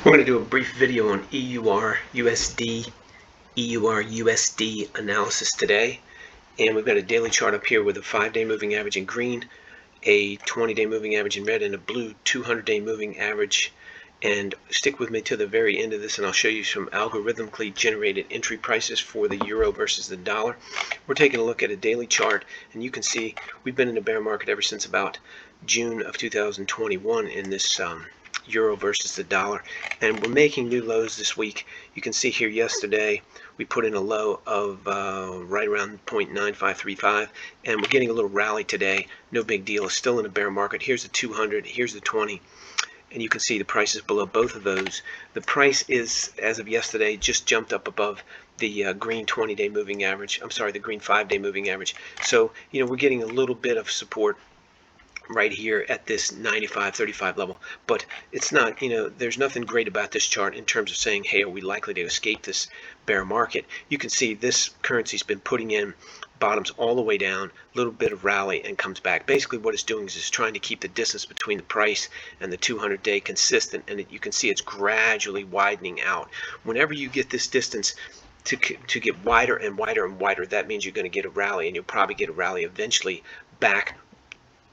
We're going to do a brief video on EUR USD, EUR USD analysis today. And we've got a daily chart up here with a 5-day moving average in green, a 20-day moving average in red, and a blue 200-day moving average. And stick with me to the very end of this, and I'll show you some algorithmically generated entry prices for the euro versus the dollar. We're taking a look at a daily chart, and you can see we've been in a bear market ever since about June of 2021 in this euro versus the dollar, and we're making new lows this week. You can see here yesterday we put in a low of right around 0.9535, and we're getting a little rally today. No big deal. It's still in a bear market. Here's the 200, here's the 20, and you can see the price is below both of those. The price is, as of yesterday, just jumped up above the green 20-day moving average. I'm sorry, the green 5-day moving average. So we're getting a little bit of support right here at this 95.35 level, but it's not, there's nothing great about this chart in terms of saying, hey, are we likely to escape this bear market? You can see this currency's been putting in bottoms all the way down, a little bit of rally, and comes back. Basically what it's doing is it's trying to keep the distance between the price and the 200-day consistent, and you can see it's gradually widening out. Whenever you get this distance to get wider and wider and wider, that means you're going to get a rally, and you'll probably get a rally eventually back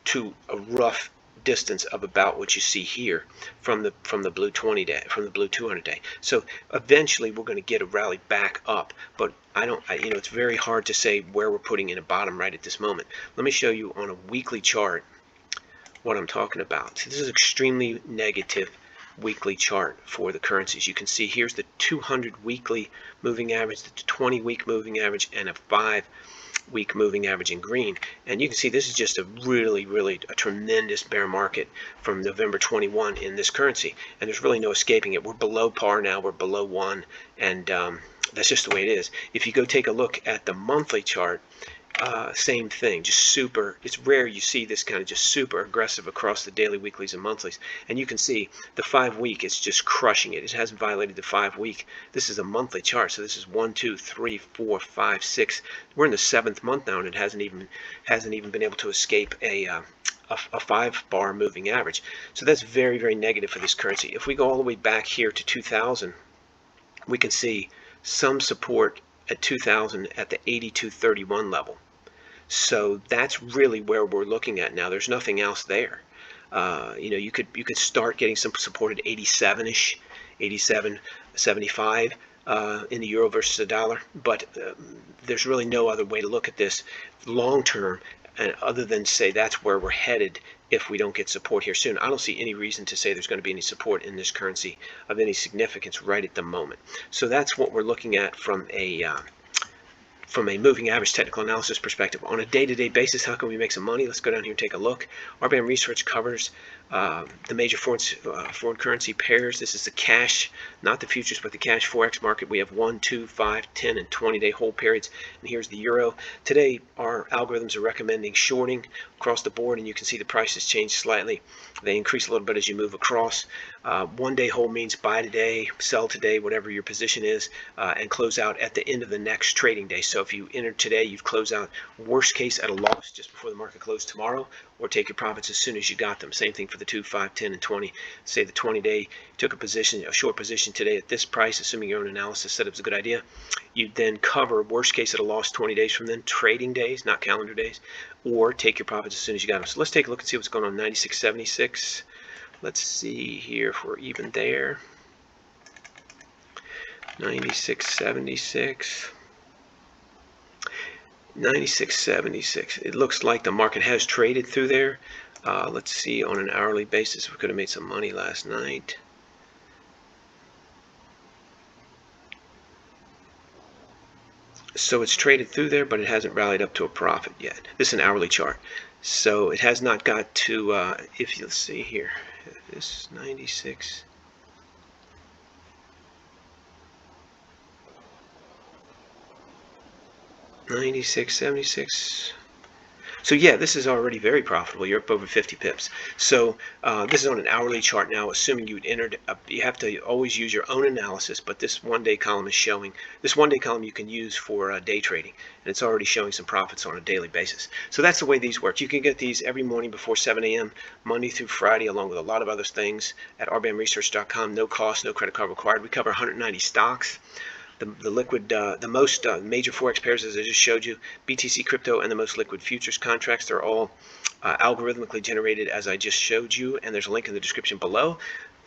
to a rough distance of about what you see here from the blue 20-day, from the blue 200-day. So eventually we're going to get a rally back up, but it's very hard to say where we're putting in a bottom right at this moment. Let me show you on a weekly chart what I'm talking about. So this is extremely negative weekly chart for the currencies. You can see here's the 200 weekly moving average, the 20-week moving average, and a 5-week moving average in green, and you can see this is just a really a tremendous bear market from November 21 in this currency, and there's really no escaping it. We're below par now, we're below 1, and that's just the way it is. If you go take a look at the monthly chart, same thing, just super, it's rare you see this kind of just super aggressive across the daily, weeklies, and monthlies. And you can see the 5-week, it's just crushing it. It hasn't violated the 5-week. This is a monthly chart, so this is 1, 2, 3, 4, 5, 6. We're in the 7th month now, and it hasn't even been able to escape a 5-bar moving average. So that's very negative for this currency. If we go all the way back here to 2000, we can see some support at 2000 at the 82.31 level. So that's really where we're looking at now. There's nothing else there. You could start getting some support at 87ish, 87.75 in the euro versus the dollar, but there's really no other way to look at this long term, and other than say that's where we're headed if we don't get support here soon. I don't see any reason to say there's going to be any support in this currency of any significance right at the moment. So that's what we're looking at from a moving average technical analysis perspective. On a day-to-day basis, how can we make some money? Let's go down here and take a look. RBM Research covers the major foreign currency pairs. This is the cash, not the futures, but the cash forex market. We have 1, 2, 5, 10, and 20-day hold periods. And here's the euro. Today, our algorithms are recommending shorting across the board, and you can see the prices change slightly. They increase a little bit as you move across. 1-day hold means buy today, sell today, whatever your position is, and close out at the end of the next trading day. So if you enter today, you've closed out worst case at a loss just before the market closed tomorrow, or take your profits as soon as you got them. Same thing for the 2, 5, 10, and 20. Say the 20-day took a short position today at this price, assuming your own analysis setup's a good idea. You then cover worst case at a loss 20 days from then, trading days, not calendar days, or take your profits as soon as you got them. So let's take a look and see what's going on. 96.76. Let's see here if we're even there. 96.76. 96.76. It looks like the market has traded through there. Let's see on an hourly basis. We could have made some money last night. So it's traded through there, but it hasn't rallied up to a profit yet. This is an hourly chart. So it has not got to, if you'll see here, this 96. $96.76. So yeah, this is already very profitable. You're up over 50 pips. So this is on an hourly chart now, assuming you'd entered. You have to always use your own analysis, but this one-day column is showing. This one-day column you can use for day trading, and it's already showing some profits on a daily basis. So that's the way these work. You can get these every morning before 7 a.m., Monday through Friday, along with a lot of other things at rbamresearch.com. No cost, no credit card required. We cover 190 stocks. The most major forex pairs, as I just showed you, BTC crypto and the most liquid futures contracts. They're all algorithmically generated, as I just showed you, and there's a link in the description below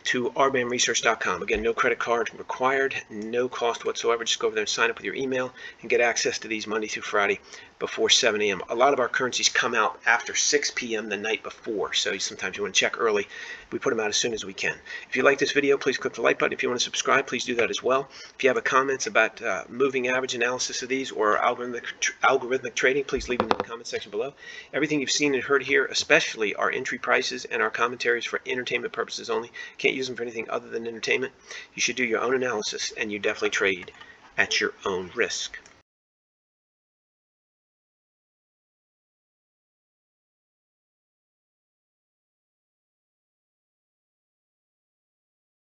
to rbamresearch.com. Again, no credit card required, no cost whatsoever. Just go over there and sign up with your email and get access to these Monday through Friday before 7 a.m. A lot of our currencies come out after 6 p.m. the night before, so sometimes you want to check early. We put them out as soon as we can. If you like this video, please click the like button. If you want to subscribe, please do that as well. If you have comments about moving average analysis of these or algorithmic trading, please leave them in the comment section below. Everything you've seen and heard here, especially our entry prices and our commentaries, for entertainment purposes only. Can't use them for anything other than entertainment. You should do your own analysis, and you definitely trade at your own risk.